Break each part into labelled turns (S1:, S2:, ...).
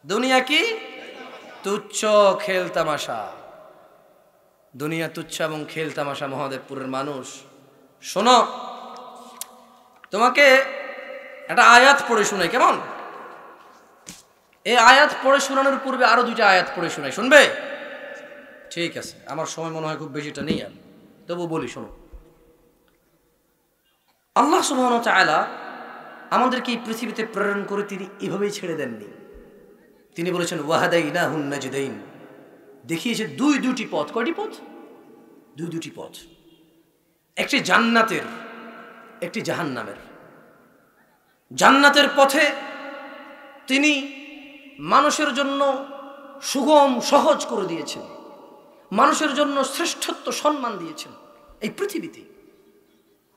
S1: দুনিয়া কি? তুচ্ছ খেল তামাশা। দুনিয়া তুচ্ছ এবং খেল তামাশা। মহাদেবপুরের মানুষ শোনো, তোমাকে একটা আয়াত পড়ে শোনাই, কেমন? এই আয়াত পড়ে শোনানোর পূর্বে আরো দুইটা আয়াত পড়ে শোনাই, শুনবে? ঠিক আছে, আমার সময় মনে হয় খুব বেশিটা নেই, আর তবু বলি শোনো। আল্লাহ সুবহানাহু ওয়া তাআলা আমাদেরকে এই পৃথিবীতে প্রেরণ করে তিনি এভাবেই ছেড়ে দেননি। তিনি বলেছেন ওয়াহাদাইনাহুন নাজদাইন, দেখিয়েছে দুটি পথ। কয়টি পথ? দুটি পথ, একটি জান্নাতের, একটি জাহান্নামের। জান্নাতের পথে তিনি মানুষের জন্য সুগম সহজ করে দিয়েছেন, মানুষের জন্য শ্রেষ্ঠত্ব সম্মান দিয়েছেন এই পৃথিবীতে।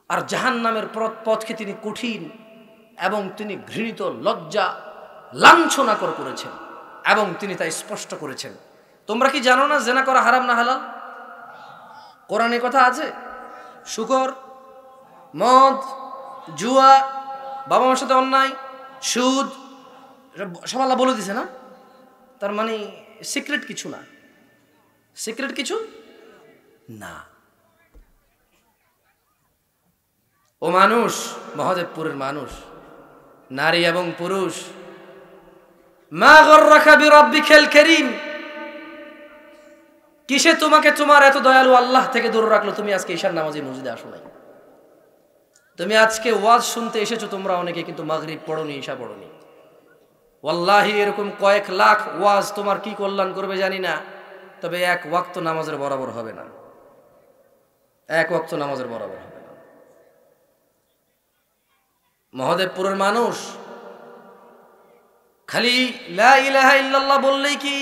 S1: আর জাহান্নামের পথকে তিনি কঠিন এবং তিনি ঘৃণিত, লজ্জা লাঞ্ছনাকর করেছেন এবং তিনি তাই স্পষ্ট করেছেন। তোমরা কি জানো না জেনা করা হারাম না হালাল? কোরআনে কথা আছে। শুকর, মদ, জুয়া, বাবা মার সাথে অন্যায়, সুদ, সব আল্লাহ বলে দিছে না? তার মানে সিক্রেট কিছু না, সিক্রেট কিছু না। ও মানুষ, মহাদেবপুরের মানুষ, নারী এবং পুরুষ, মা গররাকা বিরাব্বিকাল কারীম, কিসে তোমাকে তোমার এত দয়ালু আল্লাহ থেকে দূরে রাখলো? তুমি আজকে ঈশার নামাজে মসজিদে আসো নাই। তুমি আজকে ওয়াজ শুনতে এসেছো তোমরা অনেকে, কিন্তু মাগরিব পড়োনি, ঈশা পড়োনি। ওয়াল্লাহি এরকম কয়েক লাখ ওয়াজ তোমার কি কল্যাণ করবে জানি না, তবে এক ওয়াক্ত নামাজের বরাবর হবে না, এক ওয়াক্ত নামাজের বরাবর হবে না। মহাদেবপুরের মানুষ খালি লা ইলাহা ইল্লাল্লাহ বললেই কি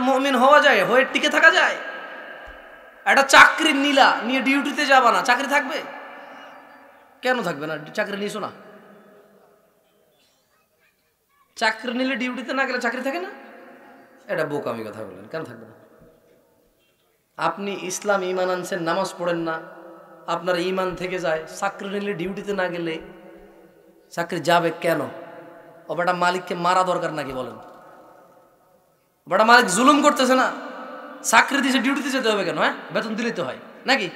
S1: মুমিন হওয়া যায়, হয়ে টিকে থাকা যায়? একটা চাকরি নিয়ে ডিউটিতে যাবা না, চাকরি থাকবে? কেন থাকবে না? চাকরি নিছো না? চাকরি নিলে ডিউটিতে না গেলে চাকরি থাকে না? এটা বোকামি কথা বললেন, কেন থাকবে না? আপনি ইসলাম ঈমান আনছেন, নামাজ পড়েন না, আপনার ঈমান থেকে যায়। চাকরি নিলে ডিউটিতে না গেলে চাকরি যাবে কেন? ও বেটা মালিককে মারা দরকার নাকি বলেন? বেটা মালিক জুলুম করতেছে না? চাকরি দিয়েছে, ডিউটিতে যেতে হবে কেন? হ্যাঁ, বেতন দিলেই তো হয় নাকি?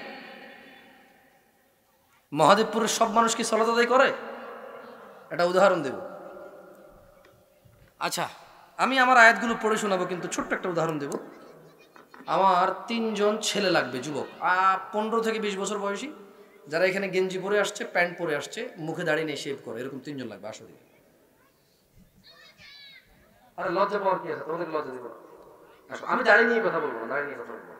S1: মহাদেবপুরের সব মানুষ কি সালাত আদায় করে? একটা উদাহরণ দেব। আচ্ছা, আমি আমার আয়াতগুলো পড়ে শোনাবো, কিন্তু ছোট্ট একটা উদাহরণ দেব। আমার 3 জন ছেলে লাগবে, যুবক, 15 থেকে 20 বছর বয়সী, যারা এখানে গেঞ্জি পরে আসছে, প্যান্ট পরে আসছে, মুখে দাঁড়িয়ে নেই, শেভ করে, এরকম 3 জন লাগবে। আসলে আরে লজ্জা পাওয়ার কি আছে? তোমাদের লজ্জা দিব? আমি দাঁড়িয়ে নিয়ে কথা বলবো না, দাঁড়িয়ে নিয়ে কথা বলবো।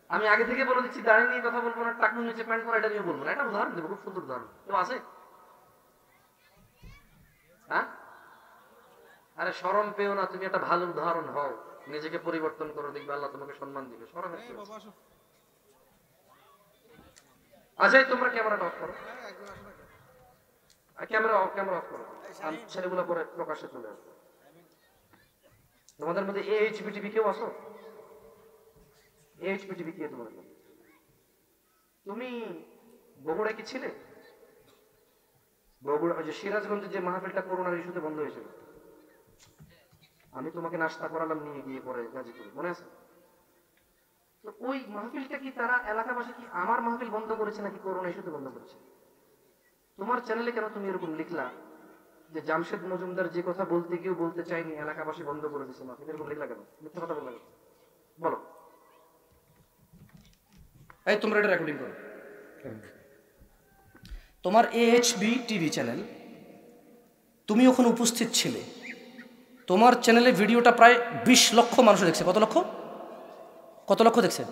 S1: আমি আগে থেকে বলে দিচ্ছি, দাঁড়িয়ে নিয়ে কথা বলবো না, টাকনু নিচে প্যান্ট পরে এটা নিয়ে বলবো না। একটা উদাহরণ দেবো, খুব সুন্দর উদাহরণ। কেউ আছে? হ্যাঁ? আরে শরম পেও না, তুমি একটা ভালো উদাহরণ হও, নিজেকে পরিবর্তন করো, দেখবে আল্লাহ তোমাকে সম্মান দিবে। শরম আছে? আচ্ছা, তোমরা ক্যামেরাটা অফ করো, ক্যামেরা অফ করো, ছেলেগুলো পরে প্রকাশ্যে চলে আসবে। তোমাদের মধ্যে এইচবিটিভি কেউ আসো? এইচবিটিভি কে তোমার? তুমি বগুড়া কি ছিলে? বগুড়া যে সিরাজগঞ্জে যে মাহফিলটা করোনার ইস্যুতে বন্ধ হয়েছিল, আমি তোমাকে নাস্তা করালাম নিয়ে গিয়ে পরে গাজীপুরে, মনে আছে? তো ওই মাহফিলটা কি তারা এলাকাবাসী কি আমার মাহফিল বন্ধ করেছে নাকি করোনা ইস্যুতে বন্ধ করেছে? তোমার চ্যানেলে কেন তুমি এরকম লিখলা যে জামশেদ মজুমদার যে কথা বলতে কেউ বলতে চাইনি, এলাকাবাসী বন্ধ করে দিচ্ছে মাহফিল? এরকম লিখলা কেন? মিথ্যা কথা বললা কেন? বলো। এই তোমরা এটা রেকর্ডিং করো। তোমার AHB টিভি চ্যানেল, তুমি ওখানে উপস্থিত ছিলে, তোমার চ্যানেলে ভিডিওটা প্রায় 20 লক্ষ মানুষ দেখছে। কত লক্ষ? কত লক্ষ দেখছে?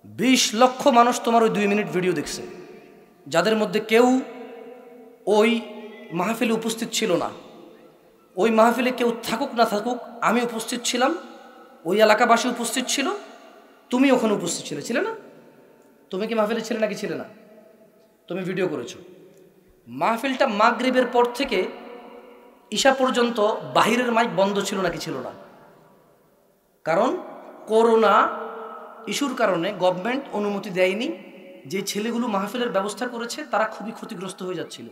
S1: 20 লক্ষ মানুষ তোমার ওই 2 মিনিট ভিডিও দেখছে, যাদের মধ্যে কেউ ওই মাহফিলে উপস্থিত ছিল না। ওই মাহফিলে কেউ থাকুক না থাকুক, আমি উপস্থিত ছিলাম, ওই এলাকাবাসী উপস্থিত ছিল, তুমি ওখানে উপস্থিত ছিলে না? তুমি কি মাহফিলে ছিলে নাকি ছিলে না? তুমি ভিডিও করেছো। মাহফিলটা মাগরিবের পর থেকে ঈশা পর্যন্ত বাহিরের মাইক বন্ধ ছিল নাকি ছিল না? কারণ করোনা ইস্যুর কারণে গভর্নমেন্ট অনুমতি দেয়নি। যে ছেলেগুলো মাহফিলের ব্যবস্থা করেছে তারা খুবই ক্ষতিগ্রস্ত হয়ে যাচ্ছিল।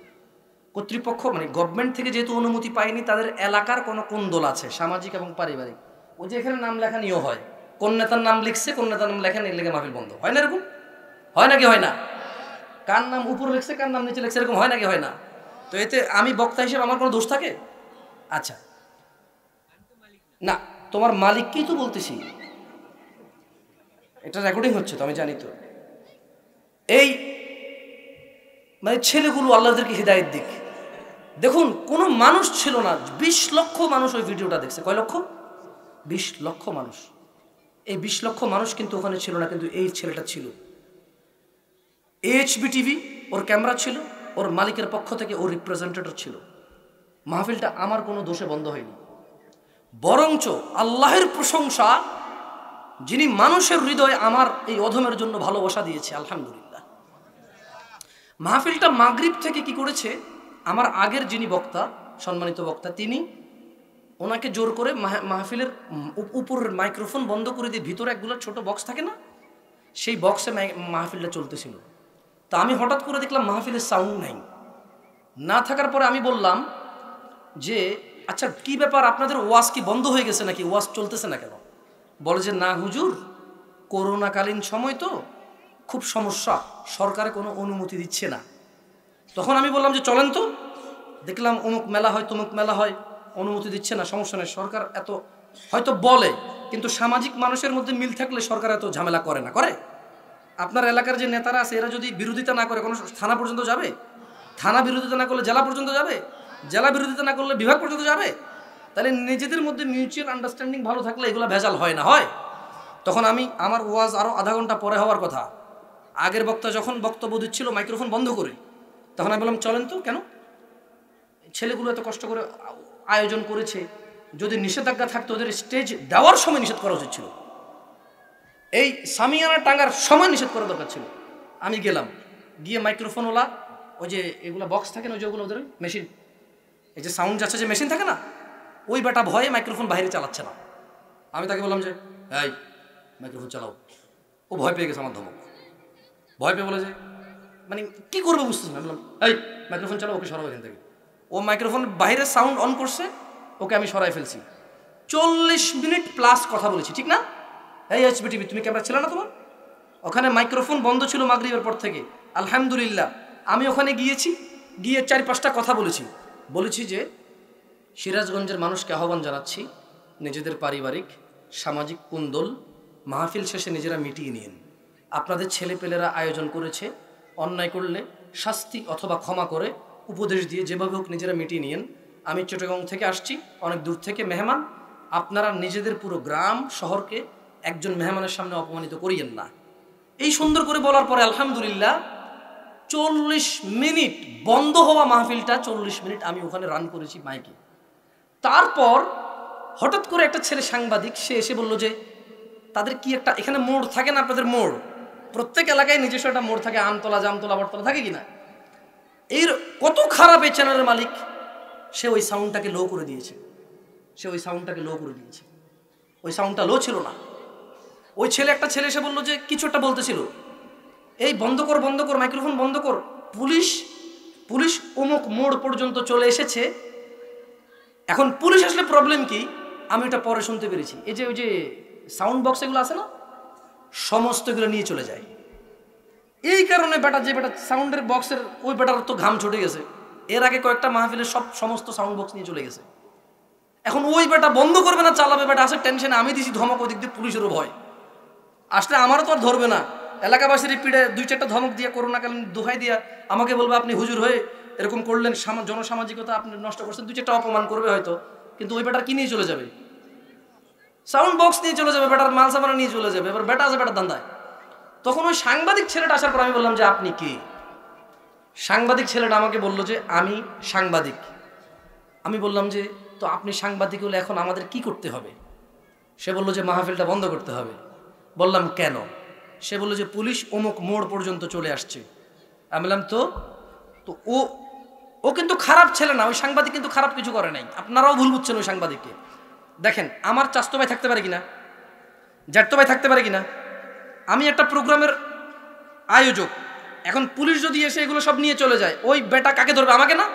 S1: কর্তৃপক্ষ মানে গভর্নমেন্ট থেকে যেহেতু অনুমতি পায়নি, তাদের এলাকার কোনো কোন্দল আছে সামাজিক এবং পারিবারিক, ওই যে এখানে নাম লেখা নিয়েও হয়, কোন নেতার নাম লিখছে কোন নেতার নাম লেখা নিয়ে লেগে মাহফিল বন্ধ হয় না, এরকম হয় নাকি হয় না? কার নাম উপরে লিখছে কার নাম নিচে লিখছে, এরকম হয় নাকি হয় না? তো এতে আমি বক্তা হিসেবে আমার কোনো দোষ থাকে? আচ্ছা না, তোমার মালিককেই তো বলতেছি, এটা রেকর্ডিং হচ্ছে তো আমি জানি তো। এই মানে ছেলেগুলো আল্লাহদেরকে হিদায়েত দিক। দেখুন কোনো মানুষ ছিল না, 20 লক্ষ মানুষ ওই ভিডিওটা দেখছে। কয় লক্ষ? 20 লক্ষ মানুষ। এই 20 লক্ষ মানুষ কিন্তু ওখানে ছিল না, কিন্তু এই ছেলেটা ছিল। এইচবি টিভি ওর ক্যামেরা ছিল, ওর মালিকের পক্ষ থেকে ওর রিপ্রেজেন্টেটর ছিল। মাহফিলটা আমার কোনো দোষে বন্ধ হয়নি, বরঞ্চ আল্লাহের প্রশংসা, যিনি মানুষের হৃদয়ে আমার এই অধমের জন্য ভালোবাসা দিয়েছে, আলহামদুলিল্লাহ। মাহফিলটা মাগরিব থেকে কি করেছে, আমার আগের যিনি বক্তা, সম্মানিত বক্তা, তিনি ওনাকে জোর করে মাহফিলের উপরের মাইক্রোফোন বন্ধ করে দিয়ে ভিতরে একগুলো ছোট বক্স থাকে না, সেই বক্সে মাহফিলটা চলতেছিল। তা আমি হঠাৎ করে দেখলাম মাহফিলের সাউন্ড নাই। না থাকার পরে আমি বললাম যে আচ্ছা কি ব্যাপার, আপনাদের ওয়াজ কি বন্ধ হয়ে গেছে নাকি, ওয়াজ চলতেছে না কেন? বলে যে না হুজুর, করোনাকালীন সময় তো খুব সমস্যা, সরকারে কোনো অনুমতি দিচ্ছে না। তখন আমি বললাম যে চলেন তো, দেখলাম অমুক মেলা হয় তমুক মেলা হয়, অনুমতি দিচ্ছে না, সমস্যা নেই, সরকার এত হয়তো বলে, কিন্তু সামাজিক মানুষের মধ্যে মিল থাকলে সরকার এত ঝামেলা করে না। করে? আপনার এলাকার যে নেতারা আছে এরা যদি বিরোধিতা না করে, কোনো থানা পর্যন্ত যাবে? থানা বিরোধিতা না করলে জেলা পর্যন্ত যাবে? জেলা বিরোধিতা না করলে বিভাগ পর্যন্ত যাবে? তাহলে নিজেদের মধ্যে মিউচুয়াল আন্ডারস্ট্যান্ডিং ভালো থাকলে এগুলো ভেজাল হয় না, হয়? তখন আমি আমার ওয়াজ আরও আধা ঘন্টা পরে হওয়ার কথা, আগের বক্তা যখন বক্তব্য দিচ্ছিল মাইক্রোফোন বন্ধ করে, তখন আমি বললাম চলেন তো, কেন ছেলেগুলো এত কষ্ট করে আয়োজন করেছে, যদি নিষেধাজ্ঞা থাকতো ওদের স্টেজ দেওয়ার সময় নিষেধ করা উচিত ছিল, এই সামিয়ানা টাঙ্গার সময় নিষেধ করা দরকার ছিল। আমি গেলাম, গিয়ে মাইক্রোফোনওয়ালা ওই যে এগুলো বক্স থাকে না, ওই যে ওগুলো ওদের মেশিন, এই যে সাউন্ড যাচ্ছে যে মেশিন থাকে না, ওই বেটা ভয়ে মাইক্রোফোন বাইরে চালাচ্ছে না। আমি তাকে বললাম যে এই মাইক্রোফোন চালাও। ও ভয় পেয়ে গেছে আমার ধমক, ভয় পেয়ে বলে যে মানে কী করবে বুঝতেছে না। বললাম এই মাইক্রোফোন চালাও, ওকে সরাও এখান থেকে। ও মাইক্রোফোন বাইরে সাউন্ড অন করছে, ওকে আমি সরাই ফেলছি। 40 মিনিট প্লাস কথা বলেছি, ঠিক না? এই এইচবি টিভি তুমি ক্যামেরা ছিল না তোমার? ওখানে মাইক্রোফোন বন্ধ ছিল মাগরিবের পর থেকে। আলহামদুলিল্লাহ আমি ওখানে গিয়েছি, গিয়ে 4-5টা কথা বলেছি যে সিরাজগঞ্জের মানুষকে আহ্বান জানাচ্ছি, নিজেদের পারিবারিক সামাজিক কুন্দল মাহফিল শেষে নিজেরা মিটিয়ে নিন। আপনাদের ছেলেপেলেরা আয়োজন করেছে, অন্যায় করলে শাস্তি অথবা ক্ষমা করে উপদেশ দিয়ে যেভাবে হোক নিজেরা মিটিয়ে নিন। আমি চট্টগ্রাম থেকে আসছি, অনেক দূর থেকে মেহমান, আপনারা নিজেদের পুরো গ্রাম শহরকে একজন মেহমানের সামনে অপমানিত করিয়েন না। এই সুন্দর করে বলার পরে আলহামদুলিল্লাহ 40 মিনিট বন্ধ হওয়া মাহফিলটা 40 মিনিট আমি ওখানে রান করেছি মাইকে। তারপর হঠাৎ করে একটা ছেলে সাংবাদিক, সে এসে বলল যে তাদের কি একটা এখানে মোড় থাকে না, আপনাদের মোড়, প্রত্যেক এলাকায় নিজস্ব একটা মোড় থাকে, আমতলা জামতলা বটতলা থাকে কিনা, এর কত খারাপ এই চ্যানেলের মালিক, সে ওই সাউন্ডটাকে লো করে দিয়েছে। ওই সাউন্ডটা লো ছিল না। ওই একটা ছেলে এসে বললো যে কিছু একটা বলতেছিল, এই বন্ধ কর মাইক্রোফোন বন্ধ কর, পুলিশ অমুক মোড় পর্যন্ত চলে এসেছে। এখন পুলিশ আসলে প্রবলেম কি, আমি এটা পরে শুনতে পেরেছি, এই যে ওই যে সাউন্ড বক্স এগুলো আছে না, সমস্ত এগুলো নিয়ে চলে যায়। এই কারণে যে বেটা সাউন্ডের বক্সের ওই বেটার তো ঘাম ছুটে গেছে, এর আগে কয়েকটা মাহফিলের সমস্ত সাউন্ড বক্স নিয়ে চলে গেছে। এখন ওই বেটা বন্ধ করবে না, চালাবে, বেটা আসে টেনশনে, আমি দিছি ধমক, ওদিক দিয়ে পুলিশেরও ভয়, আসলে আমারও তো আর ধরবে না, এলাকাবাসীর পিঠে 2-4টা ধমক দিয়ে করোনাকালীন দোহাই দিয়া আমাকে বলবে আপনি হুজুর হয়ে এরকম করলেন, জনসামাজিকতা আপনি নষ্ট করছেন, 2-4টা অপমান করবে হয়তো, কিন্তু ওই বেটার কি নিয়ে চলে যাবে, সাউন্ড বক্স নিয়ে চলে যাবে, বেটার মাল সামানা নিয়ে চলে যাবে, এবার বেটা আছে বেটার ধান্দায়। তখন ওই সাংবাদিক ছেলেটা আসার পর আমি বললাম যে আপনি কে? সাংবাদিক ছেলেটা আমাকে বলল যে আমি সাংবাদিক। আমি বললাম যে তো আপনি সাংবাদিক হলে এখন আমাদের কি করতে হবে? সে বলল যে মাহফিলটা বন্ধ করতে হবে। বললাম কেন? সে বলল যে পুলিশ অমুক মোড় পর্যন্ত চলে আসছে। আমি বললাম তো ও কিন্তু খারাপ ছেলে না, ওই সাংবাদিক কিন্তু খারাপ কিছু করে নাই, আপনারাও ভুল বুঝছেন ওই সাংবাদিককে। দেখেন আমার চাচতো ভাই থাকতে পারে কিনা, জ্যাঠতো ভাই থাকতে পারে কিনা, আমি একটা প্রোগ্রামের আয়োজক, এখন পুলিশ যদি এসে এগুলো সব নিয়ে চলে যায়, ওই বেটা কাকে ধরবে? আমাকে না?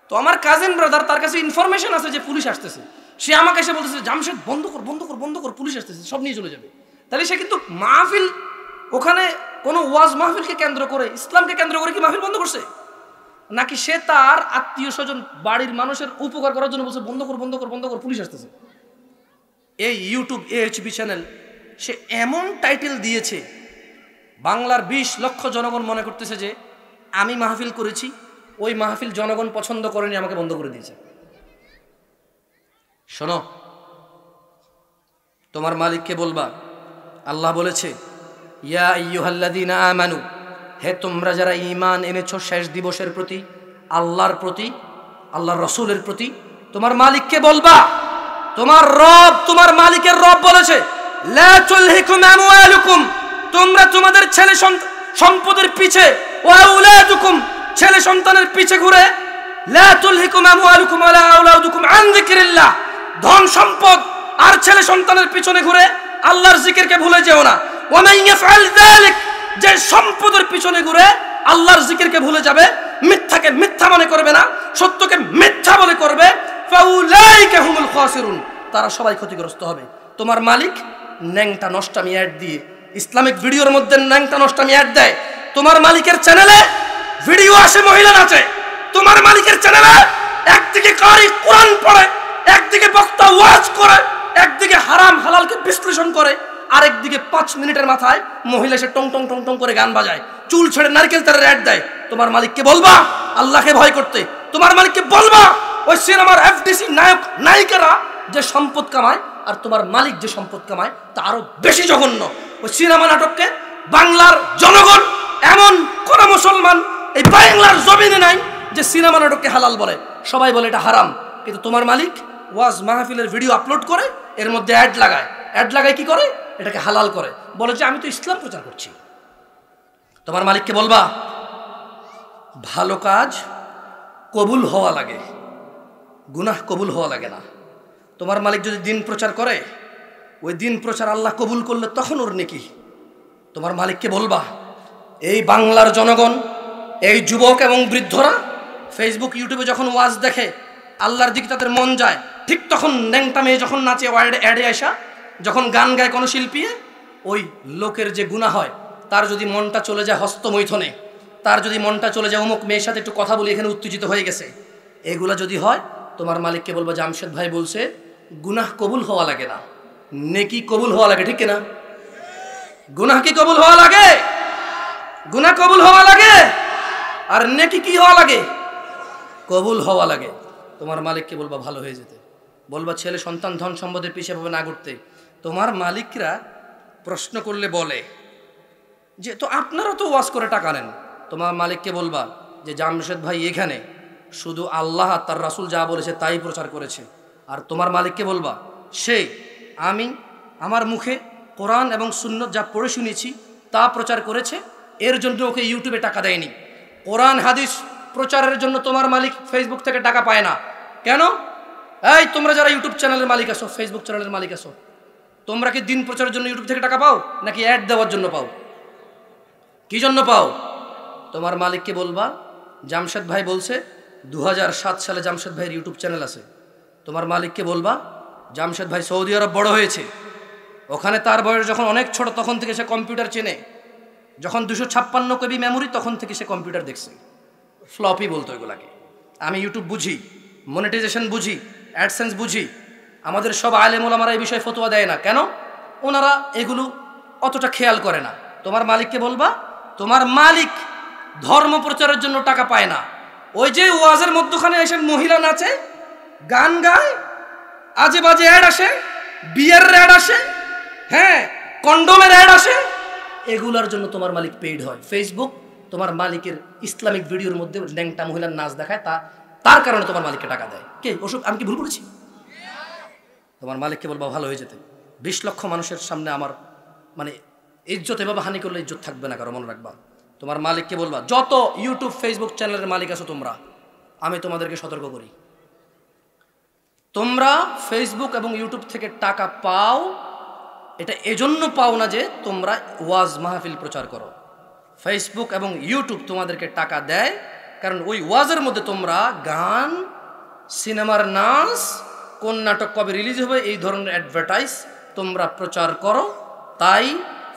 S1: তো আমার কাজিন ব্রাদার, তার কাছে ইনফরমেশন আছে যে পুলিশ আসতেছে, সে আমাকে এসে বলতেছে জামশেদ বন্ধ কর বন্ধ কর বন্ধ কর, পুলিশ আসতেছে, সব নিয়ে চলে যাবে। তাহলে সে কিন্তু মাহফিল, ওখানে কোনো ওয়াজ মাহফিলকে কেন্দ্র করে, ইসলামকে কেন্দ্র করে কি মাহফিল বন্ধ করছে? নাকি সে তার আত্মীয় স্বজন, বাড়ির মানুষের উপকার করার জন্য বলছে বন্ধ কর বন্ধ কর বন্ধ কর, পুলিশ আসতেছে? এই ইউটিউব AHB চ্যানেল সে এমন টাইটেল দিয়েছে, বাংলার 20 লক্ষ জনগণ মনে করতেছে যে আমি মাহফিল করেছি, ওই মাহফিল জনগণ পছন্দ করেনি, আমাকে বন্ধ করে দিয়েছে। শোনো, তোমার মালিককে বলবা, আল্লাহ বলেছে ইয়া আইয়ুহাল্লাযীনা আমানু, হে তোমরা যারা ঈমান এনেছো শেষ দিবসের প্রতি, আল্লাহর প্রতি, আল্লাহর রাসূলের প্রতি, তোমার মালিককে বলবা, তোমার রব, তোমার মালিকের রব বলেছে লা তুলহিকুম আমওয়ালুকুম, তোমরা তোমাদের ছেলে সম্পদের পিছে, ওয়া আওলাদুকুম, ছেলে সন্তানের পিছে ঘুরে, লা তুলহিকুম আমওয়ালুকুম ওয়ালা আওলাদুকুম আন যিকরিল্লাহ, ধন সম্পদ আর ছেলে সন্তানের পিছনে ঘুরে আল্লাহর জিকিরকে ভুলে যেও না। ওয়া মান ইয়াফআল যালিক, যে সম্পদের পিছনে ঘুরে আল্লাহর জিকিরকে ভুলে যাবে, মিথ্যাকে মিথ্যা মনে করবে না, সত্যকে মিথ্যা বলে করবে, ফাউলাইকা হুমুল খাসিরুন, তারা সবাই ক্ষতিগ্রস্ত হবে। তোমার মালিক ন্যাংটা নষ্টামি অ্যাড দিয়ে, ইসলামিক ভিডিওর মধ্যে ন্যাংটা নষ্টামি অ্যাড দেয়। তোমার মালিকের চ্যানেলে ভিডিও আসে মহিলা নাচে, তোমার মালিকের চ্যানেলে একদিকে কারি কোরআন পড়ে, একদিকে বক্তা ওয়াজ করে, একদিকে হারাম হালালকে বিশ্লেষণ করে, আরেকদিকে 5 মিনিটের মাথায় মহিলা এসে টং টং টং টং করে গান বাজায়, চুল ছেড়ে নারকেল তেলের অ্যাড দেয়। তোমার মালিককে বলবা আল্লাহকে ভয় করতে, তোমার মালিককে বলবা ওই সিনেমার FDC নায়ক নায়িকারা যে সম্পদ কামায় আর তোমার মালিক যে সম্পদ কামায় তা আরো বেশি জঘন্য। ওই সিনেমা নাটককে বাংলার জনগণ, এমন কোন মুসলমান এই বাংলার জমিনে নাই যে সিনেমা নাটককে হালাল বলে, সবাই বলে এটা হারাম। কিন্তু তোমার মালিক ওয়াজ মাহফিলের ভিডিও আপলোড করে, এর মধ্যে অ্যাড লাগায়, অ্যাড লাগায় কি করে, এটাকে হালাল করে, বলে যে আমি তো ইসলাম প্রচার করছি। তোমার মালিককে বলবা ভালো কাজ কবুল হওয়া লাগে, গুনাহ কবুল হওয়া লাগে না। তোমার মালিক যদি দিন প্রচার করে, ওই দিন প্রচার আল্লাহ কবুল করলে তখন ওর নেকি। তোমার মালিককে বলবা এই বাংলার জনগণ, এই যুবক এবং বৃদ্ধরা ফেসবুক ইউটিউবে যখন ওয়াজ দেখে, আল্লাহর দিকে তাদের মন যায়, ঠিক তখন ন্যাংটা মেয়ে যখন নাচে অ্যাডে আসা, যখন গান গায় কোনো শিল্পী, ওই লোকের যে গুনাহ হয়, তার যদি মনটা চলে যায় হস্তমৈথনে, তার যদি মনটা চলে যায় অমুক মেয়ের সাথে একটু কথা বলি এখানে উত্তেজিত হয়ে গেছে, এগুলা যদি হয়, তোমার মালিককে বলবো জামশেদ ভাই বলছে গুনাহ কবুল হওয়া লাগে না, নেকি কবুল হওয়া লাগে, ঠিক না? গুনাহ কি কবুল হওয়া লাগে? গুনাহ কবুল হওয়া লাগে, আর নেকি কি হওয়া লাগে? কবুল হওয়া লাগে। তোমার মালিককে বলবা ভালো হয়ে যেতে, বলবা ছেলে সন্তান ধন সম্পদের পিছিয়ে ভাবে না ঘুরতে। তোমার মালিকরা প্রশ্ন করলে বলে যে তো আপনারা তো ওয়াজ করে টাকা নেন। তোমার মালিককে বলবা যে জামশেদ ভাই এখানে শুধু আল্লাহ তার রাসূল যা বলেছে তাই প্রচার করেছে। আর তোমার মালিককে বলবা আমি আমার মুখে কোরআন এবং সুন্নত যা পড়ে শুনেছি তা প্রচার করেছে, এর জন্য ওকে ইউটিউবে টাকা দেয়নি। কোরআন হাদিস প্রচারের জন্য তোমার মালিক ফেসবুক থেকে টাকা পায় না। কেন? এই তোমরা যারা ইউটিউব চ্যানেলের মালিক আছো, ফেসবুক চ্যানেলের মালিক আছো, তোমরা কি দিন প্রচারের জন্য ইউটিউব থেকে টাকা পাও, নাকি অ্যাড দেওয়ার জন্য পাও? কি জন্য পাও? তোমার মালিককে বলবা জামশেদ ভাই বলছে 2007 সালে জামশেদ ভাইয়ের ইউটিউব চ্যানেল আছে। তোমার মালিককে বলবা জামশেদ ভাই সৌদি আরব বড় হয়েছে, ওখানে তার বয়স যখন অনেক ছোট তখন থেকে সে কম্পিউটার চেনে, যখন 256 KB মেমোরি তখন থেকে সে কম্পিউটার দেখছে, ফ্লপি বলতো এগুলাকে। আমি ইউটিউব বুঝি, মনিটাইজেশন বুঝি, অ্যাডসেন্স বুঝি। আমাদের সব আলেম ওলামারা এই বিষয়ে ফতোয়া দেয় না, কেন? ওনারা এগুলো অতটা খেয়াল করে না। তোমার মালিককে বলবা তোমার মালিক ধর্ম প্রচারের জন্য টাকা পায় না, ওই যে ওয়াজের মধ্যখানে এসে মহিলা নাচে, গান গায়, আজে বাজে অ্যাড আসে, বিয়ের অ্যাড আসে, হ্যাঁ কন্ডোমের অ্যাড আসে, এগুলার জন্য তোমার মালিক পেইড হয়। ফেসবুক তোমার মালিকের ইসলামিক ভিডিওর মধ্যে ল্যাংটা মহিলার নাচ দেখায়, তার কারণে তোমার মালিককে টাকা দেয়। কে ওসব? আমি কি ভুল করেছি? তোমার মালিককে বলবা ভালো হয়ে যেতে। 20 লক্ষ মানুষের সামনে আমার মানে ইজ্জত এভাবে হানি করলে ইজ্জত থাকবে না কারো, মনে রাখবা। তোমার মালিককে বলবা যত ইউটিউব ফেসবুক চ্যানেলের মালিক আছো তোমরা, আমি তোমাদেরকে সতর্ক করি, তোমরা ফেসবুক এবং ইউটিউব থেকে টাকা পাও, এটা এজন্য পাও না যে তোমরা ওয়াজ মাহফিল প্রচার করো। ফেসবুক এবং ইউটিউব তোমাদেরকে টাকা দেয় কারণ ওই ওয়াজের মধ্যে তোমরা গান, সিনেমার নাচ, কোন নাটক কবে রিলিজ হবে এই ধরনের অ্যাডভার্টাইজ তোমরা প্রচার করো, তাই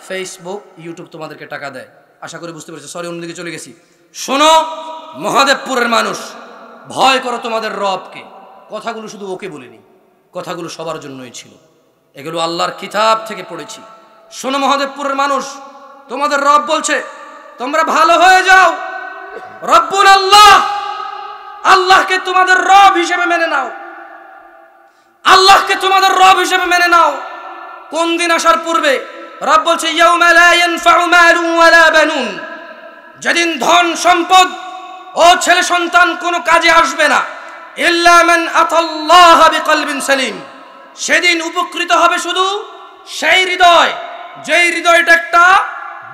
S1: ফেসবুক, ইউটিউব তোমাদেরকে টাকা দেয়। আশা করি বুঝতে পেরেছি। সরি, অন্যদিকে চলে গেছি। শোনো মহাদেবপুরের মানুষ, ভয় করো তোমাদের রবকে। কথাগুলো শুধু ওকে বলিনি, কথাগুলো সবার জন্যই ছিল, এগুলো আল্লাহর কিতাব থেকে পড়েছি। শোনো মহাদেবপুরের মানুষ, তোমাদের রব বলছে তোমরা ভালো হয়ে যাও। রব্বুল আল্লাহ, আল্লাহকে তোমাদের রব হিসেবে মেনে নাও, আল্লাহকে তোমাদের রব হিসেবে মেনে নাও। কোন দিন আসার পূর্বে রব বলছে ইয়াউমা লা ইয়ানফাউ মালুন ওয়ালা বানুন, যেদিন ধন সম্পদ ও ছেলে সন্তান কোনো কাজে আসবে না, ইল্লা মান আতাল্লাহ বিকলবিন সালিম, সেদিন উপকৃত হবে শুধু সেই হৃদয়, যেই হৃদয়টা একটা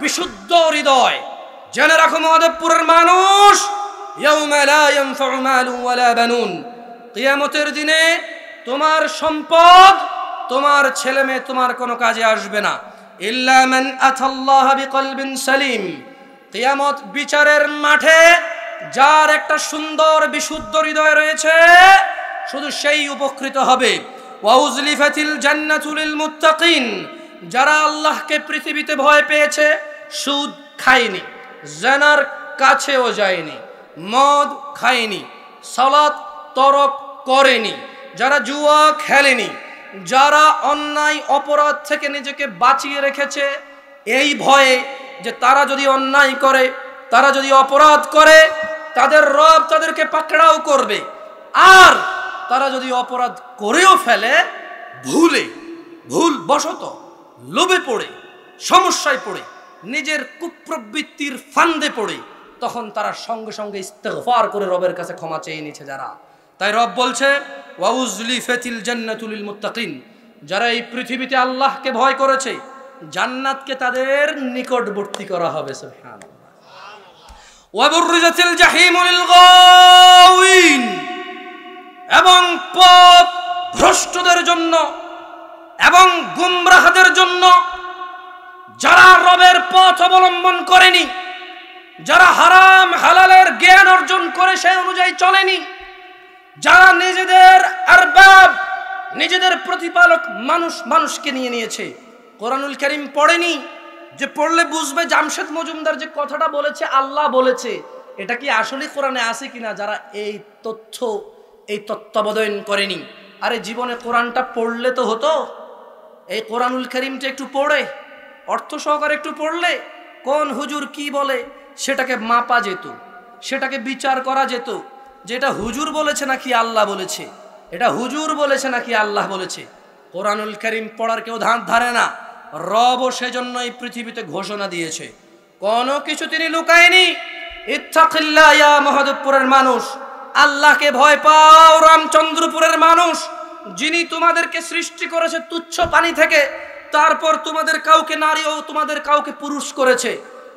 S1: বিশুদ্ধ হৃদয়। জেনে রাখো মহাদেবপুরের মানুষ, ইয়াউমা লা ইয়ানফাউ মালুন ওয়ালা বানুন, কিয়ামতের দিনে তোমার সম্পদ, তোমার ছেলে মেয়ে তোমার কোনো কাজে আসবে না। ইল্লা মান আতাল্লাহ বিকলবিন সালিম, কিয়ামত বিচারের মাঠে যার একটা সুন্দর বিশুদ্ধ হৃদয় রয়েছে শুধু সেই উপকৃত হবে। ওয়া উজলিফাতিল জান্নাতু লিল মুত্তাকিন, যারা আল্লাহকে পৃথিবীতে ভয় পেয়েছে, সুদ খায়নি, জানার কাছেও যায়নি, মদ খায়নি, সালাত তরক করেনি, যারা জুয়া খেলেনি, যারা অন্যায় অপরাধ থেকে নিজেকে বাঁচিয়ে রেখেছে এই ভয়ে যে তারা যদি অন্যায় করে, তারা যদি অপরাধ করে, তাদের রব তাদেরকে পাকড়াও করবে। আর তারা যদি অপরাধ করেও ফেলে, ভুল বশত, লোভে পড়ে, সমস্যায় পড়ে, নিজের কুপ্রবৃত্তির ফান্দে পড়ে, তখন তারা সঙ্গে সঙ্গে ইস্তেগফার করে রবের কাছে ক্ষমা চেয়ে নিচ্ছে যারা। তাই রব বলছে ওয়া উজলিফাতিল জান্নাতু লিল মুত্তাকিন, যারা এই পৃথিবীতে আল্লাহকে ভয় করেছে, জান্নাতকে তাদের নিকটবর্তী করা হবে। সুবহানাল্লাহ। ওয়া বুররিজাতিল জাহিমু লিল গাওয়িন, এবং পথ ভ্রষ্টদের জন্য এবং গুমরাহদের জন্য, যারা রবের পথ অবলম্বন করেনি, যারা হারাম হালালের জ্ঞান অর্জন করে সেই অনুযায়ী চলেনি, যারা নিজেদের আরবাব, নিজেদের প্রতিপালক মানুষকে নিয়ে নিয়েছে, কোরআনুল কারীম পড়েনি, যে পড়লে বুঝবে জামশেদ মজুমদার যে কথাটা বলেছে আল্লাহ বলেছে, এটা কি আসলে কোরআনে আছে কিনা, যারা এই তত্ত্বাবধান করেনি। আরে জীবনে কোরআনটা পড়লে তো হতো, এই কোরআনুল কারীমটা একটু পড়ে অর্থ সহকারে একটু পড়লে কোন হুজুর কি বলে সেটাকে মাপা যেত, সেটাকে বিচার করা যেত, যে এটা হুজুর বলেছে নাকি আল্লাহ বলেছে, এটা হুজুর বলেছে নাকি আল্লাহ বলেছে। কোরআনুল কারীম পড়ার কেউ ধারে না। রবও সেজন্য এই পৃথিবীতে ঘোষণা দিয়েছে, কোনো কিছু তিনি লুকায়নি। ইত্তাকিল্লাহ ইয়া মহাদেবপুরের মানুষ, আল্লাহকে ভয় পাও রামচন্দ্রপুরের মানুষ, যিনি তোমাদেরকে সৃষ্টি করেছে তুচ্ছ পানি থেকে, তারপর তোমাদের কাউকে নারী ও তোমাদের কাউকে পুরুষ করেছে।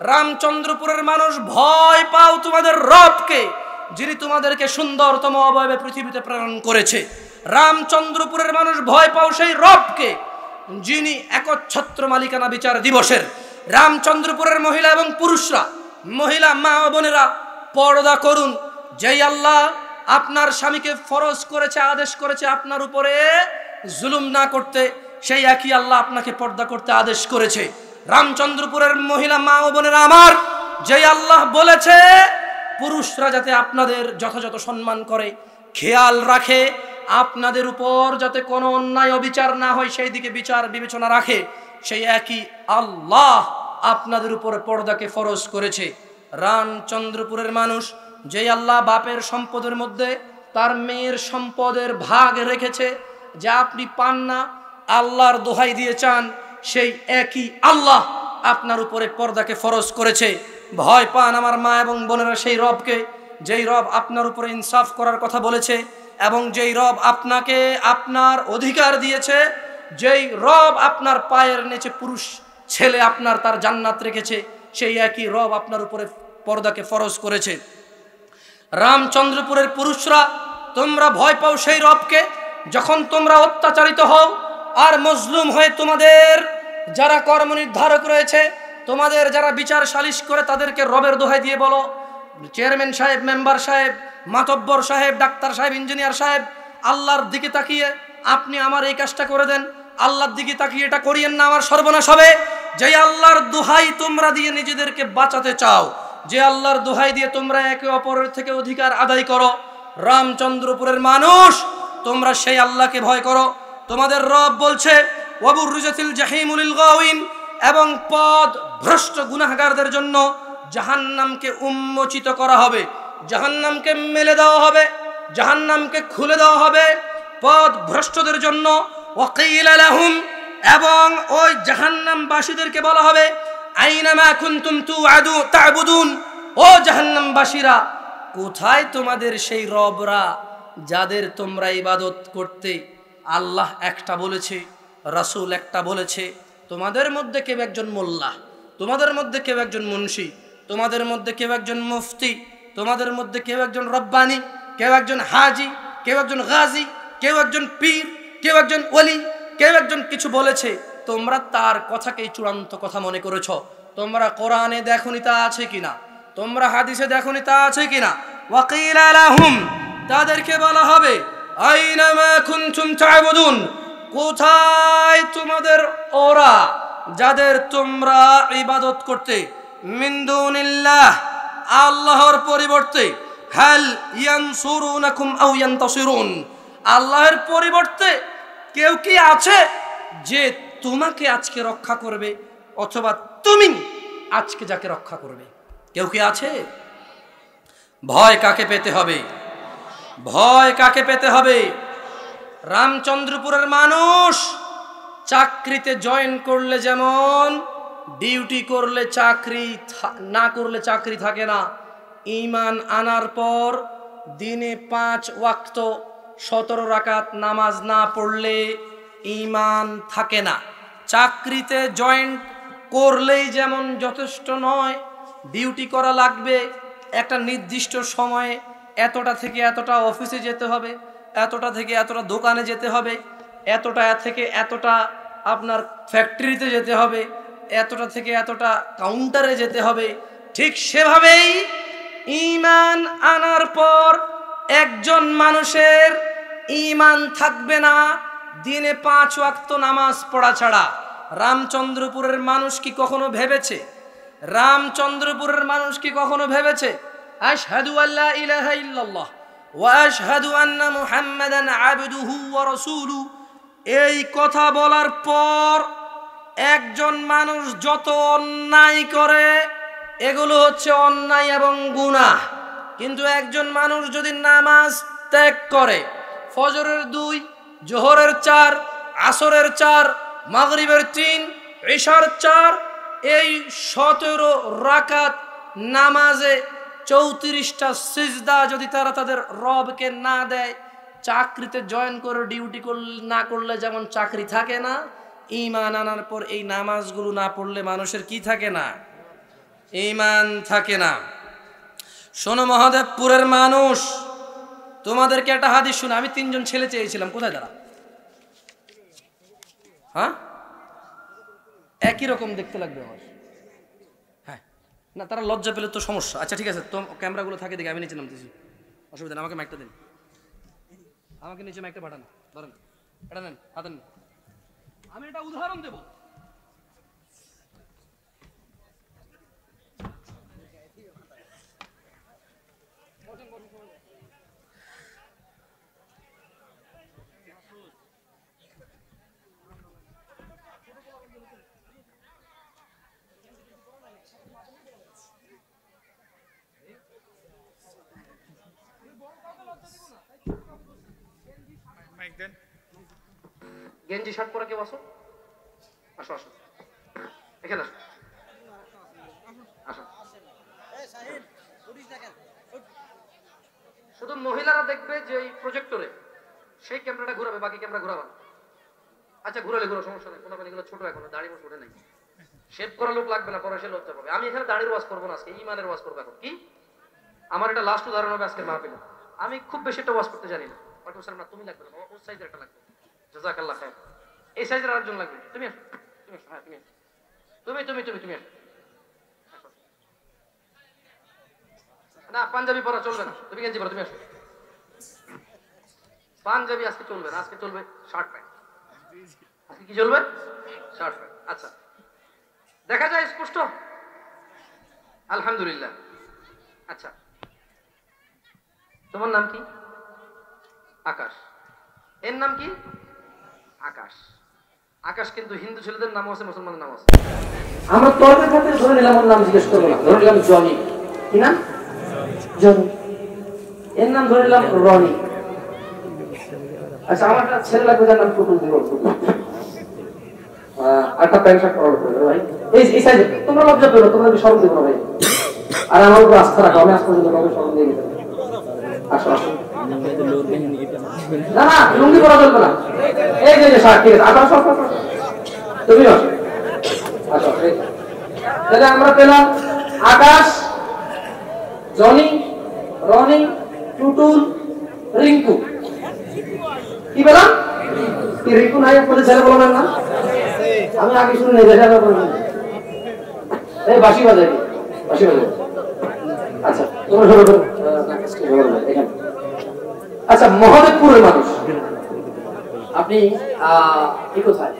S1: রামচন্দ্রপুরের মানুষ ভয় পাও তোমাদের রবকে, যিনি তোমাদেরকে সুন্দরতম অবয়বে পৃথিবীতে প্রেরণ করেছে। রামচন্দ্রপুরের মানুষ ভয় পাও সেই রবকে, যিনি একচ্ছত্র মালিকানা বিচার দিবসের। রামচন্দ্রপুরের মহিলা এবং পুরুষরা, মহিলা মা ও বোনেরা পর্দা করুন। যেই আল্লাহ আপনার স্বামীকে ফরজ করেছে, আদেশ করেছে আপনার উপরে জুলুম না করতে, সেই একই আল্লাহ আপনাকে পর্দা করতে আদেশ করেছে। রামচন্দ্রপুরের মহিলা মা ও বোনেরা আমার, যেই আল্লাহ বলেছে পুরুষরা যাতে আপনাদের যথাযথ সম্মান করে, খেয়াল রাখে, আপনাদের উপর যাতে কোনো অন্যায় অবিচার না হয় সেই দিকে বিচার বিবেচনা রাখে, সেই একই আল্লাহ আপনাদের উপর পর্দাকে ফরজ করেছে। রামচন্দ্রপুরের মানুষ, যেই আল্লাহ বাপের সম্পদের মধ্যে তার মেয়ের সম্পদের ভাগ রেখেছে, যা আপনি পান না, আল্লাহর দোহাই দিয়ে চান, সেই একই আল্লাহ আপনার উপরে পর্দাকে ফরজ করেছে। ভয় পান আমার মা এবং বোনেরা সেই রবকে, যেই রব আপনার উপরে ইনসাফ করার কথা বলেছে, এবং যেই রব আপনাকে আপনার অধিকার দিয়েছে, যেই রব আপনার পায়ের নিচে পুরুষ ছেলে আপনার তার জান্নাত রেখেছে, সেই একই রব আপনার উপরে পর্দাকে ফরজ করেছে। রামচন্দ্রপুরের পুরুষরা, তোমরা ভয় পাও সেই রবকে, যখন তোমরা অত্যাচারিত হও আর মজলুম হয়ে তোমাদের যারা কর্ম নির্ধারক রয়েছে, তোমাদের যারা বিচার সালিশ করে, তাদেরকে রবের দোহাই দিয়ে বলো চেয়ারম্যান সাহেব, মেম্বার সাহেব, মাতব্বর সাহেব, ডাক্তার সাহেব, ইঞ্জিনিয়ার সাহেব, আল্লাহর দিকে তাকিয়ে আপনি আমার এই কাজটা করে দেন, আল্লাহর দিকে তাকিয়ে এটা করিয়েন না, আমার সর্বনাশ হবে। যে আল্লাহর দোহাই তোমরা দিয়ে নিজেদেরকে বাঁচাতে চাও, যে আল্লাহর দোহাই দিয়ে তোমরা একে অপরের থেকে অধিকার আদায় করো, রামচন্দ্রপুরের মানুষ তোমরা সেই আল্লাহকে ভয় করো। তোমাদের রব বলছে ওয়াবুররিজাতিল জাহিমু লিল গাওয়িন, এবং পথ ভ্রষ্ট গুনাহগারদের জন্য জাহান্নামকে উন্মোচিত করা হবে, জাহান্নামকে মেলে দেওয়া হবে, জাহান্নামকে খুলে দেওয়া হবে পথ ভ্রষ্টদের জন্য। ওয়াকিলা লাহুম, এবং ওই জাহান্নামবাসীদেরকে বলা হবে আইনামা কুনতুম তা'বুদুন, ও জাহান্নামবাসীরা, কোথায় তোমাদের সেই রবরা যাদের তোমরা ইবাদত করতে? আল্লাহ একটা বলেছে, রাসূল একটা বলেছে। তোমাদের মধ্যে কেউ একজন মোল্লা, তোমাদের মধ্যে কেউ একজন মুন্সি, তোমাদের মধ্যে কেউ একজন মুফতি, তোমাদের মধ্যে কেউ একজন রব্বানি, কেউ একজন হাজি, কেউ একজন গাজী, কেউ একজন পীর, কেউ একজন ওলি, কেউ একজন কিছু বলেছে, তোমরা তার কথাকেই চূড়ান্ত কথা মনে করেছ। তোমরা কোরআনে দেখোনি তা আছে কিনা, তোমরা হাদিসে দেখোনি তা আছে কিনা। ওয়াকিলা লাহুম, তাদেরকে বলা হবে আইনামা কুনতুম তা'বুদুন, কোথায় তোমাদের ওরা যাদের তোমরা ইবাদত করতে, মিন দুনিল্লাহ, আল্লাহর পরিবর্তে, হাল ইয়ানসুরুনাকুম আও ইয়ানতাসিরুন, আল্লাহর পরিবর্তে কেউ কি আছে যে তোমাকে আজকে রক্ষা করবে, অথবা তুমি আজকে যাকে রক্ষা করবে? কেউ কি আছে? ভয় কাকে পেতে হবে? ভয় কাকে পেতে হবে? রামচন্দ্রপুরের মানুষ চাকরিতে জয়েন করলে যেমন ডিউটি করলে চাকরি, না করলে চাকরি থাকে না, ঈমান আনার পর দিনে 5 ওয়াক্ত 17 রাকাত নামাজ না পড়লে ঈমান থাকে না। চাকরিতে জয়েন করলেই যেমন যথেষ্ট নয়, ডিউটি করা লাগবে, একটা নির্দিষ্ট সময়ে এতটা থেকে এতটা অফিসে যেতে হবে, এতটা থেকে এতটা দোকানে যেতে হবে, এতটা থেকে এতটা আপনার ফ্যাক্টরিতে যেতে হবে, এতটা থেকে এতটা কাউন্টারে যেতে হবে। ঠিক সেভাবেই ঈমান আনার পর একজন মানুষের ঈমান থাকবে না দিনে 5 ওয়াক্ত নামাজ পড়া ছাড়া। রামচন্দ্রপুরের মানুষ কি কখনো ভেবেছে, রামচন্দ্রপুরের মানুষ কি কখনো ভেবেছে আশহাদু আল্লা ইলাহা ইল্লাল্লাহ ওয়া আশহাদু আন্না মুহাম্মাদান আবদুহু ওয়া রাসূলুহু, এই কথা বলার পর একজন মানুষ যত অন্যায় করে এগুলো হচ্ছে অন্যায় এবং গুনাহ, কিন্তু একজন মানুষ যদি নামাজ ত্যাগ করে, ফজরের 2, জোহরের 4, আসরের 4, মাগরিবের 3, ইশার 4, এই 17 রাকাত নামাজে 34টা সিজদা যদি তারা তাদের রবকে না দেয়, চাকরিতে জয়েন করে ডিউটি না করলে যেমন চাকরি থাকে না, ঈমান আনার পর এই নামাজগুলো না পড়লে মানুষের কি থাকে না? ঈমান থাকে না। শোনো মহাদেবপুরের মানুষ, তোমাদেরকে একটা হাদিস শুনে, আমি 3 জন ছেলে চেয়েছিলাম, কোথায় তারা? হ্যাঁ, একই রকম দেখতে লাগবে আমার। হ্যাঁ না, তারা লজ্জা পেলে তো সমস্যা। আচ্ছা ঠিক আছে, তো ক্যামেরাগুলো থাকে দেখে আমি নিচে নামতেছি, অসুবিধা নেই, আমাকে মাইকটা দিন, আমাকে নিচে মাইকটা পাঠান, ধরেন এটা নেন, হাতে নেন। আমি এটা উদাহরণ দেব। গেঞ্জি শার্ট পরে কেউ আসো, আসো আসো, এখানে আসো, আসো। শুধু মহিলারা দেখবে যে এই প্রজেক্টরে, সেই ক্যামেরাটা ঘুরাবে, বাকি ক্যামেরা ঘুরাবা। আচ্ছা ঘুরালে ঘুরো, সমস্যা নেই, কোনো এগুলো ছোট, এখনো দাড়ি মোট ওঠে নাই, শেভ করা লোক লাগবে না, পরে সে লজ্জা পাবে। আমি এখানে দাড়ির ওয়াজ করবো না আজকে, ঈমানের ওয়াজ করবো। এখন কি আমার এটা লাস্ট উদাহরণ হবে আজকের মাহফিলে। আমি খুব বেশি একটা ওয়াজ করতে জানি না, না তুমি লাগবে না, ওর সাইজের একটা লাগবে, জাযাকাল্লাহ খায়র, এই সাইজের আরেকজন লাগবে, তুমি আসো, তুমি আসো, হ্যাঁ তুমি আসো, তুমি তুমি তুমি তুমি আসো, না পাঞ্জাবি পরা চলবে না, তুমি গেঞ্জি পরো, তুমি আসো। পাঞ্জাবি আজকে চলবে না, আজকে চলবে শার্ট প্যান্ট। আজকে কি চলবে? Shirt pant. আচ্ছা, দেখা যায় স্পষ্ট? আলহামদুলিল্লাহ। আচ্ছা, তোমার নাম কি? আকাশ। এর নাম কি? আকাশ। আকাশ কিন্তু হিন্দু ছেলেদের নাম আছে, মুসলমানদের নাম আছে। আমরা তর্কের ক্ষেত্রে ধরে নিলাম ওর নাম জিজ্ঞেস করবো না, ধরে নিলাম জনি। কি নাম? জনি। এর নাম ধরে নিলাম রনি। আচ্ছা, আমার একটা ছেলে লাগবে যার নাম টুটুল দিব। একটা প্যান্ট শার্ট অর্ডার করবে ভাই, এই সাইজে। তোমরা লজ্জা পেলো, তোমরা শরম দেবো না ভাই। আর আমার উপর আস্থা রাখো, আমি আজ পর্যন্ত কাউকে শরম দিয়ে দিতে। আসো আসো। না না, লুঙ্গি পরা চলবে না। এই যে শার্ট, ঠিক আছে। আসো আসো আসো, তুমি আসো আসো। তাহলে আমরা পেলাম আকাশ, জনি, রনি, টুটুল, রিঙ্কু। কি পেলাম? কি রিঙ্কু নাই আপনাদের ছেলে বলবেন না? আমি আগে শুনে নেই, দেখা এই বাঁশি বাজাই, বাঁশি বাজাই। আচ্ছা, তোমরা এখানে। আচ্ছা, মহাদেবপুরের মানুষ আপনি কি কোথায়?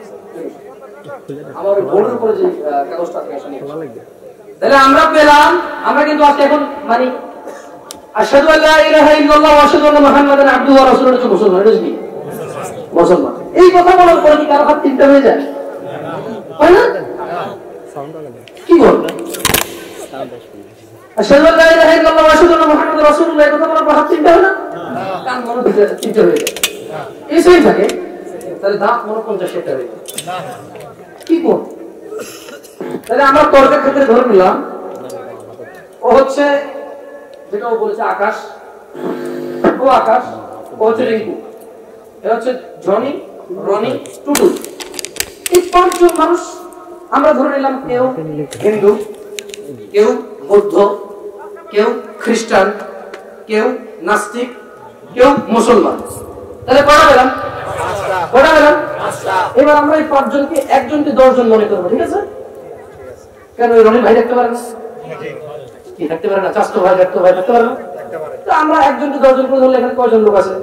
S1: আমার বোর্ডের উপরে যে কাগজটা আছে, তাহলে আমরা পেলাম, আমরা কিন্তু আজকে এখন মানে আশহাদু আল্লা ইলাহা ইল্লাল্লাহ ওয়া আশহাদু আন্না মুহাম্মাদান আবদুহু ওয়া রাসূলুহু হচ্ছে মুসলমান। এটা কি মুসলমান? এই কথা বলার পরে কি কারো হাত তিনটা হয়ে যায়? হয় না? কি বলবো? আশহাদু আল্লা ইলাহা ইল্লাল্লাহ ওয়া আশহাদু আন্না মুহাম্মাদান রাসূলুল্লাহ, এই কথা বলার পর হাত তিনটা হয় না? কান মনে তিনটা হয়ে যায়। এই সেই থাকে, তাহলে দাঁত মনে 50টা হয়ে যায়। কি করব? তাহলে আমরা তর্কের ক্ষেত্রে ধরে নিলাম ও হচ্ছে, যেটা ও বলেছে আকাশ, ও আকাশ, ও হচ্ছে রিঙ্কু, এ হচ্ছে জনি, রনি, টুটু। এই পাঁচজন মানুষ আমরা ধরে নিলাম কেউ হিন্দু, কেউ বৌদ্ধ, কেউ খ্রিস্টান, কেউ নাস্তিক, কেউ মুসলমান। তাহলে কটা পেলাম? কটা পেলাম? এবার আমরা এই পাঁচজনকে একজনকে 10 জন মনে করবো, ঠিক আছে? কেন ওই রনি ভাই দেখতে পারে না? কি থাকতে পারে না? চাস্তো ভাই দেখতে ভাই থাকতে পারে না? তো আমরা একজনকে 10 জন করে ধরলে এখানে কয়জন লোক আছে?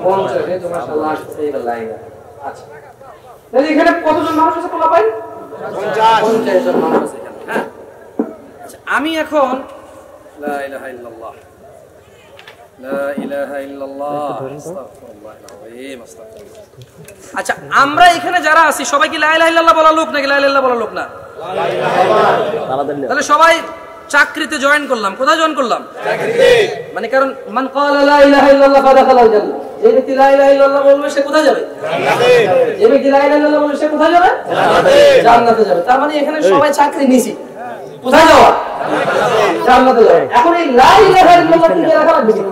S1: 50। মাশাআল্লাহ, আসছে এই লাইন। আচ্ছা, তাহলে এখানে কতজন মানুষ আছে? কোলা পাই 50 জন মানুষ আছে এখানে। হ্যাঁ, আচ্ছা, আমি এখন লা ইলাহা ইল্লাল্লাহ, লা ইলাহা ইল্লাল্লাহ, আস্তাগফিরুল্লাহিল আযীম, আস্তাগফিরুল্লাহ। আচ্ছা, আমরা এখানে যারা আছি সবাই কি লা ইলাহা ইল্লাল্লাহ বলা লোক নাকি লা ইলাহা ইল্লাল্লাহ বলা লোক না? তাহলে সবাই চাকরিতে জয়েন করলাম। কোথায় জয়েন করলাম? চাকরিতে। মানে কারণ মান ক্বালা লা ইলাহা ইল্লাল্লাহ ফাদাখালাল জান্নাহ, যে ব্যক্তি লা ইলাহা ইল্লাল্লাহ বলবে সে কোথায় যাবে? জান্নাতে। যে ব্যক্তি লা ইলাহা ইল্লাল্লাহ বলবে সে কোথায় যাবে? জান্নাতে। জান্নাতে যাবে। তার মানে এখানে সবাই চাকরি নিছি, কোথায় যাওয়া? জান্নাতে যাওয়া। এখন এই লা ইলাহা ইল্লাল্লাহ টিকে রাখা লাগবে কি?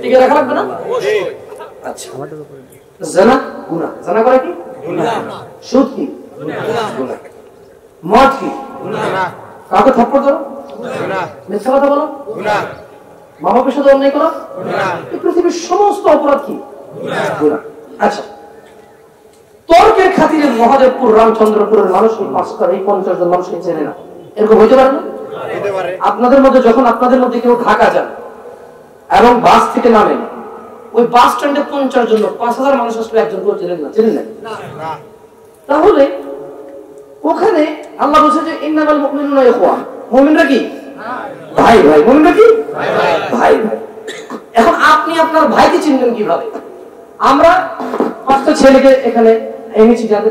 S1: টিকে রাখা লাগবে না? আচ্ছা, জিনা গুনাহ। জিনা করে কি? গুনাহ। সুদ কি? গুনাহ। মদ কি? গুনাহ। কাউকে থাপ্পড় করো? গুনাহ। মিথ্যা কথা বলো? গুনাহ। মা বাবার সাথে অন্যায় করো? গুনাহ। এই পৃথিবীর সমস্ত অপরাধ কি? গুনাহ। আচ্ছা, তর্কের খাতিরে মহাদেবপুর, রামচন্দ্রপুরের মানুষ এই 50 জন মানুষকে চেনে না, এরকম হইতে পারে না? হইতে পারে। আপনাদের মধ্যে যখন আপনাদের মধ্যে কেউ ঢাকা যান এবং বাস থেকে নামেন, ওই বাস স্ট্যান্ডে 50 জন লোক, 5000 মানুষ আসলে একজন কেউ চেনেন না? চেনেন না? তাহলে ওখানে আল্লাহ বলছে যে ইন্নামাল মুমিনুনা ইখওয়া, মুমিনরা কি ভাই ভাই, মুমিনরা কি ভাই ভাই। এখন আপনি আপনার ভাইকে চিনবেন কিভাবে? আমরা 5টা ছেলেকে এখানে এনেছি যাদের